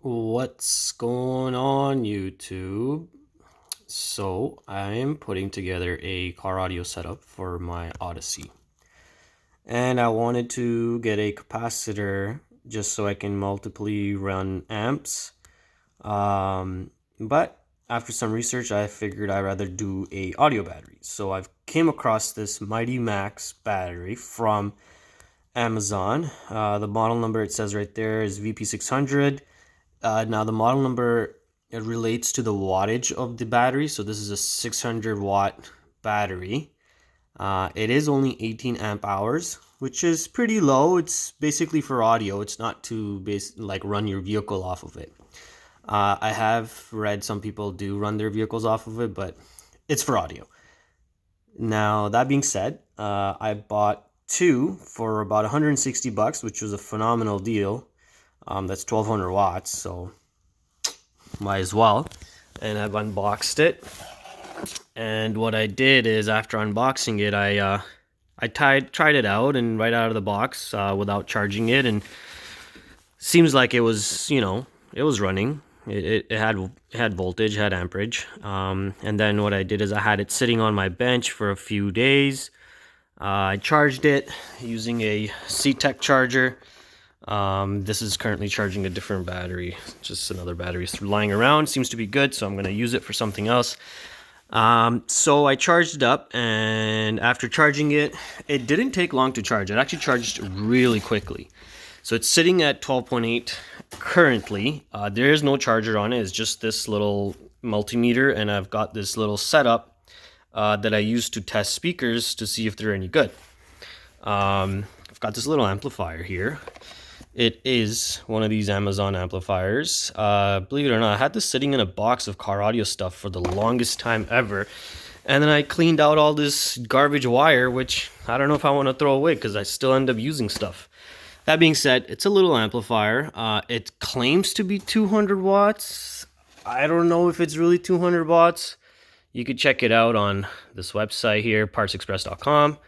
What's going on, YouTube? So I'm putting together a car audio setup for my Odyssey, and I wanted to get a capacitor just so I can multiply run amps. But after some research, I figured I'd rather do a audio battery. So I've came across this Mighty Max battery from Amazon. The model number it says right there is VP600. Now the model number, it relates to the wattage of the battery. So this is a 600 watt battery. It is only 18 amp hours, which is pretty low. It's basically for audio. It's not to run your vehicle off of it. I have read some people do run their vehicles off of it, but it's for audio. Now that being said, I bought two for about 160 bucks, which was a phenomenal deal. That's 1200 watts, so might as well. And I've unboxed it. And what I did is, after unboxing it, I tried it out, and right out of the box, without charging it, and seems like it was, it was running. It had voltage, had amperage. And then what I did is I had it sitting on my bench for a few days. I charged it using a C-Tech charger. This is currently charging a different battery, just another battery lying around. Seems to be good, so I'm going to use it for something else. So I charged it up, and after charging it, it didn't take long to charge. It actually charged really quickly. So it's sitting at 12.8 currently. There is no charger on it. It's just this little multimeter, and I've got this little setup that I use to test speakers to see if they're any good. I've got this little amplifier here. It is one of these Amazon amplifiers. Believe it or not, I had this sitting in a box of car audio stuff for the longest time ever. And then I cleaned out all this garbage wire, which I don't know if I want to throw away because I still end up using stuff. That being said, it's a little amplifier. It claims to be 200 watts. I don't know if it's really 200 watts. You could check it out on this website here, partsexpress.com.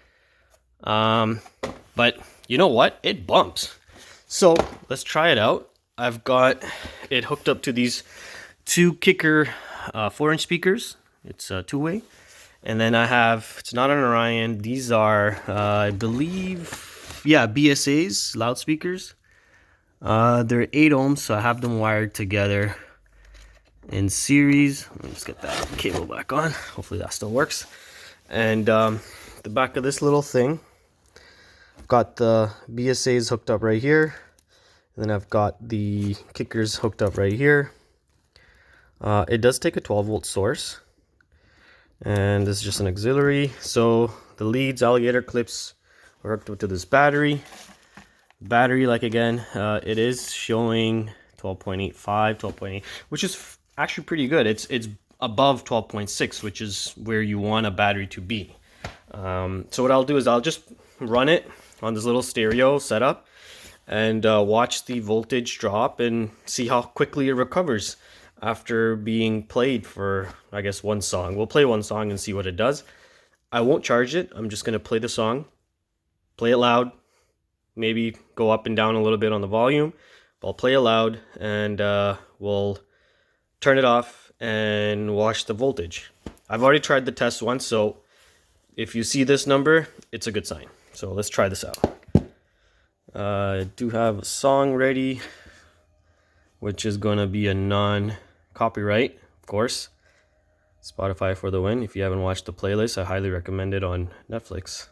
But you know what? It bumps. So let's try it out. I've got it hooked up to these two Kicker 4-inch speakers. It's two-way. And then I have, it's not an Orion. These are, I believe, BSA's loudspeakers. They're 8 ohms, so I have them wired together in series. Let me just get that cable back on. Hopefully that still works. And the back of this little thing, I've got the BSA's hooked up right here, and then I've got the Kickers hooked up right here. It does take a 12-volt source, and this is just an auxiliary. So the leads, alligator clips, are hooked up to this battery. Battery, like again, it is showing 12.85, 12.8, which is actually pretty good. It's above 12.6, which is where you want a battery to be. So what I'll do is I'll just run it on this little stereo setup and watch the voltage drop and see how quickly it recovers after being played for, I guess, one song. We'll play one song and see what it does. I won't charge it. I'm just going to play the song, play it loud, maybe go up and down a little bit on the volume. I'll play it loud, and we'll turn it off and watch the voltage. I've already tried the test once, so if you see this number, it's a good sign. So let's try this out. I do have a song ready, which is going to be a non-copyright, of course. Spotify for the win. If you haven't watched the playlist, I highly recommend it on Netflix.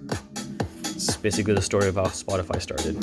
It's basically the story of how Spotify started.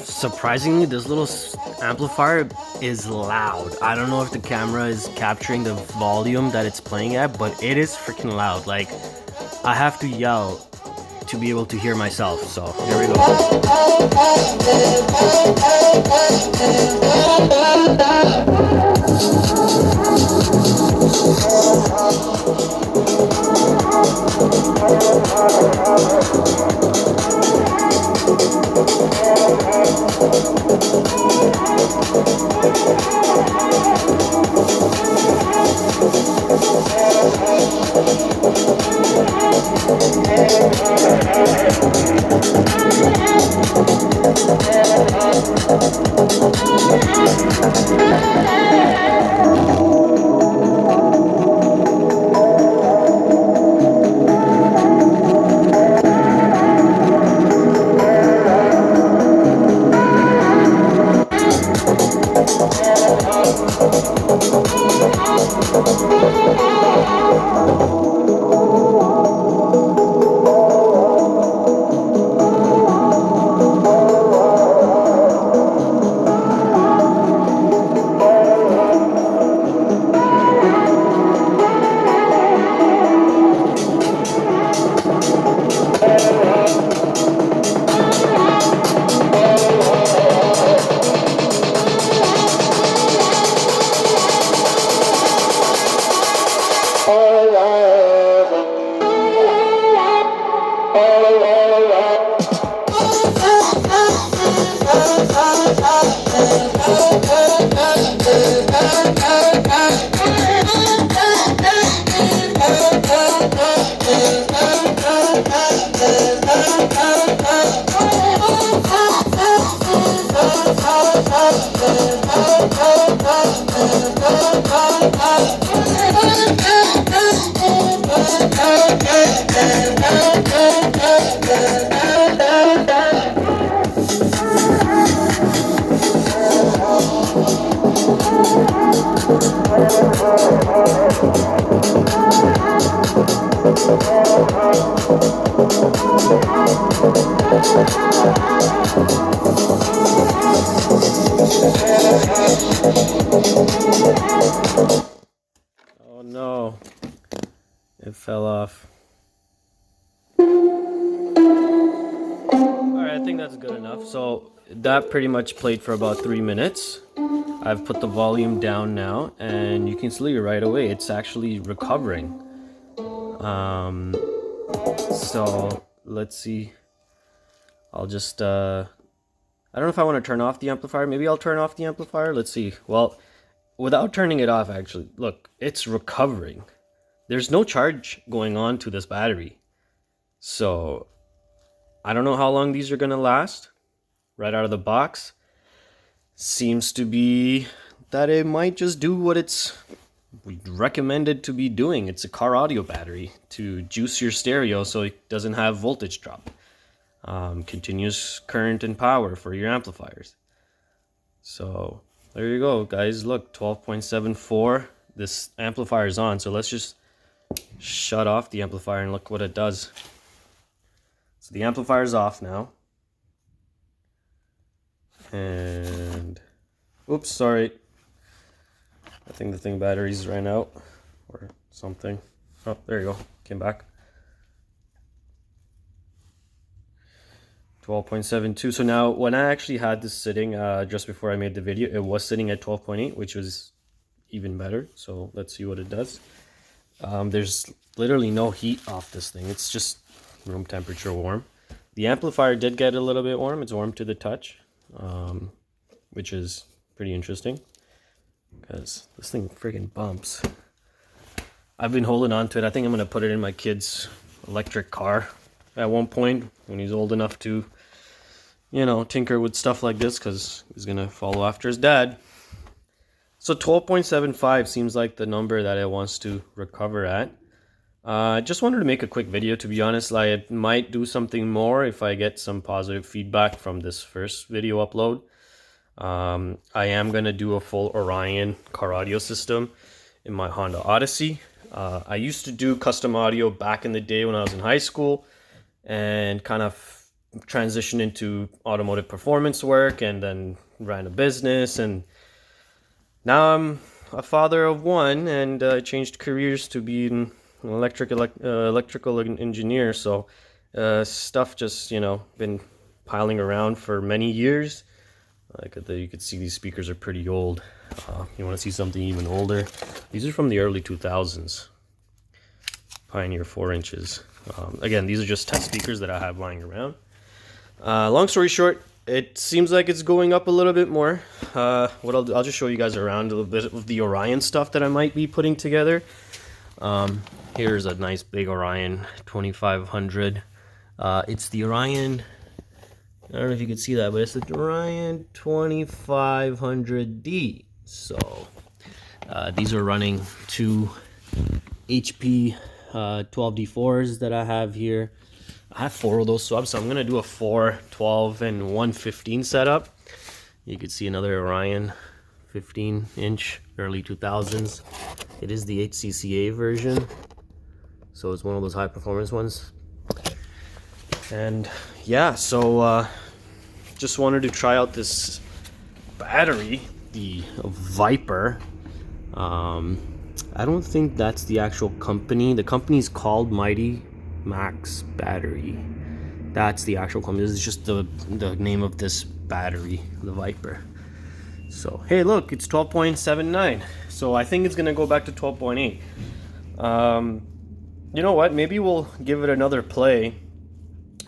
Surprisingly, this little amplifier is loud. I don't know if the camera is capturing the volume that it's playing at, but it is freaking loud. Like, I have to yell to be able to hear myself. So here we go. Oh no, it fell off. Alright, I think that's good enough. So that pretty much played for about 3 minutes. I've put the volume down now, and you can see right away it's actually recovering. So let's see. I'll just I don't know if I want to turn off the amplifier. Maybe I'll turn off the amplifier. Let's see. Well, without turning it off, actually, look, it's recovering. There's no charge going on to this battery. So I don't know how long these are gonna last. Right out of the box, seems to be that it might just do what it's recommended to be doing. It's a car audio battery to juice your stereo so it doesn't have voltage drop. Continuous current and power for your amplifiers. So there you go, guys. Look, 12.74. This amplifier is on, so let's just shut off the amplifier and look what it does. So the amplifier is off now. And oops, sorry. I think the thing batteries ran out or something. Oh, there you go. Came back. 12.72. So now when I actually had this sitting just before I made the video, it was sitting at 12.8, which was even better. So let's see what it does. There's literally no heat off this thing. It's just room temperature warm. The amplifier did get a little bit warm. It's warm to the touch, which is pretty interesting because this thing freaking bumps. I've been holding on to it. I think I'm going to put it in my kid's electric car at one point when he's old enough to, you know, tinker with stuff like this because he's going to follow after his dad. So 12.75 seems like the number that it wants to recover at. I just wanted to make a quick video, to be honest. I might do something more if I get some positive feedback from this first video upload. I am going to do a full Orion car audio system in my Honda Odyssey. I used to do custom audio back in the day when I was in high school, and kind of transitioned into automotive performance work, and then ran a business, and now I'm a father of one, and changed careers to be an electrical engineer. So stuff just, been piling around for many years. You could see these speakers are pretty old. You want to see something even older? These are from the early 2000s. Pioneer 4 inches. Again, these are just test speakers that I have lying around. Long story short, it seems like it's going up a little bit more. I'll just show you guys around a little bit of the Orion stuff that I might be putting together. Here's a nice big Orion 2500. It's the Orion, I don't know if you can see that, but it's the Orion 2500D. So these are running two HP 12D4s that I have here. I have 4 of those subs, so I'm going to do a 4, 12, and 115 setup. You can see another Orion 15-inch, early 2000s. It is the HCCA version, so it's one of those high-performance ones. And yeah, so just wanted to try out this battery, the Viper. I don't think that's the actual company. The company's called Mighty Max Battery. That's the actual company. This is just the name of this battery, the Viper. So hey, look, it's 12.79. So I think it's gonna go back to 12.8. You know what? Maybe we'll give it another play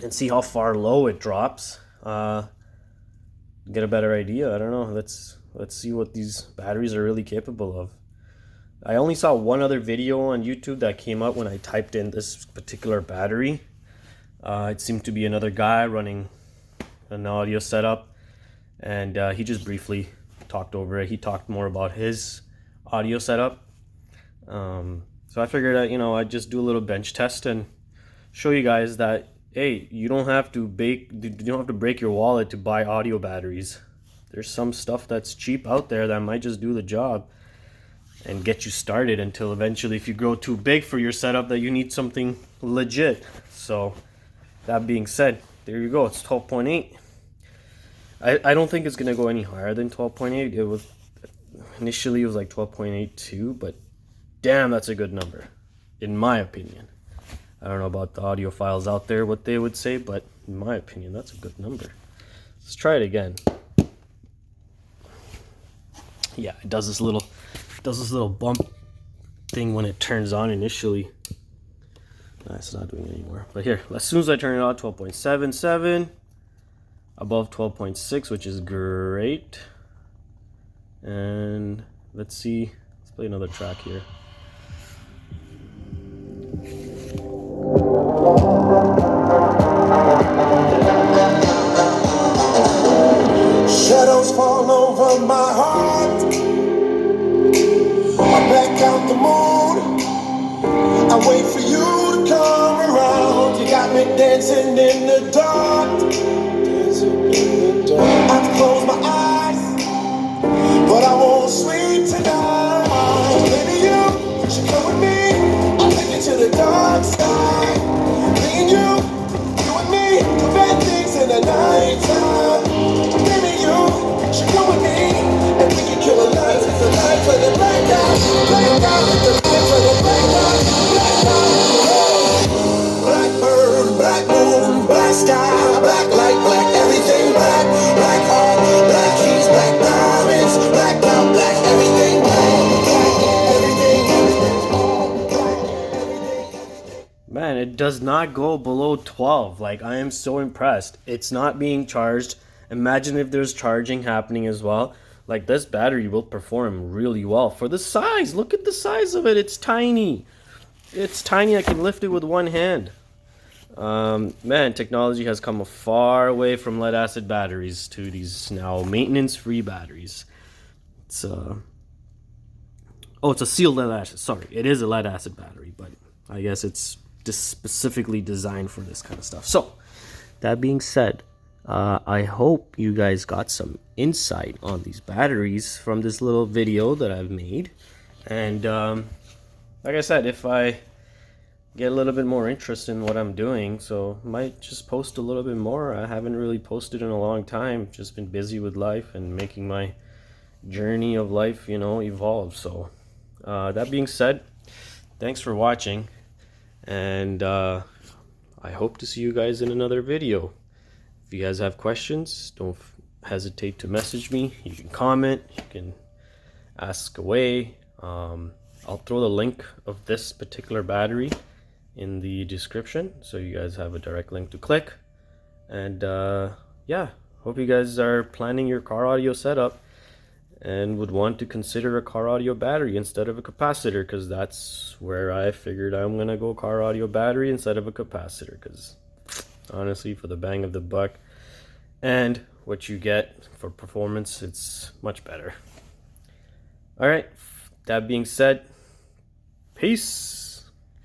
and see how far low it drops. Get a better idea. I don't know. Let's see what these batteries are really capable of. I only saw one other video on YouTube that came up when I typed in this particular battery. It seemed to be another guy running an audio setup, and he just briefly talked over it. He talked more about his audio setup. So I figured that, I'd just do a little bench test and show you guys that, hey, you don't have to break your wallet to buy audio batteries. There's some stuff that's cheap out there that might just do the job and get you started, until eventually, if you grow too big for your setup, that you need something legit. So that being said, there you go. It's 12.8. I don't think it's gonna go any higher than 12.8. It was initially, it was like 12.82, but damn, that's a good number, in my opinion. I don't know about the audiophiles out there, what they would say, but in my opinion, that's a good number. Let's try it again. Yeah, it does this little bump thing when it turns on initially. It's not doing it anymore. But here, as soon as I turn it on, 12.77, above 12.6, which is great. And let's see, let's play another track here. Shadows fall over my heart. I black out the moon. I wait for you to come around. You got me dancing in the dark. I can close my eyes, but I won't sleep tonight. Maybe you should come with me. I'll take you to the dark side. Me and you and me, do bad things in the nighttime. Maybe you should come with me, and we can kill a light. It's the light for the blackout. Blackout, it's the light for the blackout. Blackout. Blackbird, black moon, black sky, black light, black everything, black, black heart, black keys, black diamonds, black out, black everything, black, black everything. Man, it does not go below 12. Like, I am so impressed. It's not being charged. Imagine if there's charging happening as well. Like, this battery will perform really well for the size. Look at the size of it. It's tiny. It's tiny. I can lift it with one hand. Man, technology has come a far away from lead acid batteries to these now maintenance-free batteries. It's a sealed lead acid. Sorry, it is a lead acid battery, but I guess it's just specifically designed for this kind of stuff. So, that being said, I hope you guys got some insight on these batteries from this little video that I've made. And like I said, if I get a little bit more interest in what I'm doing, so might just post a little bit more. I haven't really posted in a long time, just been busy with life and making my journey of life, evolve. So that being said, thanks for watching, and I hope to see you guys in another video. If you guys have questions, don't hesitate to message me. You can comment, you can ask away. I'll throw the link of this particular battery in the description so you guys have a direct link to click. And yeah, hope you guys are planning your car audio setup and would want to consider a car audio battery instead of a capacitor, because that's where I figured I'm gonna go car audio battery instead of a capacitor, because honestly, for the bang of the buck and what you get for performance, it's much better. All right, that being said, peace.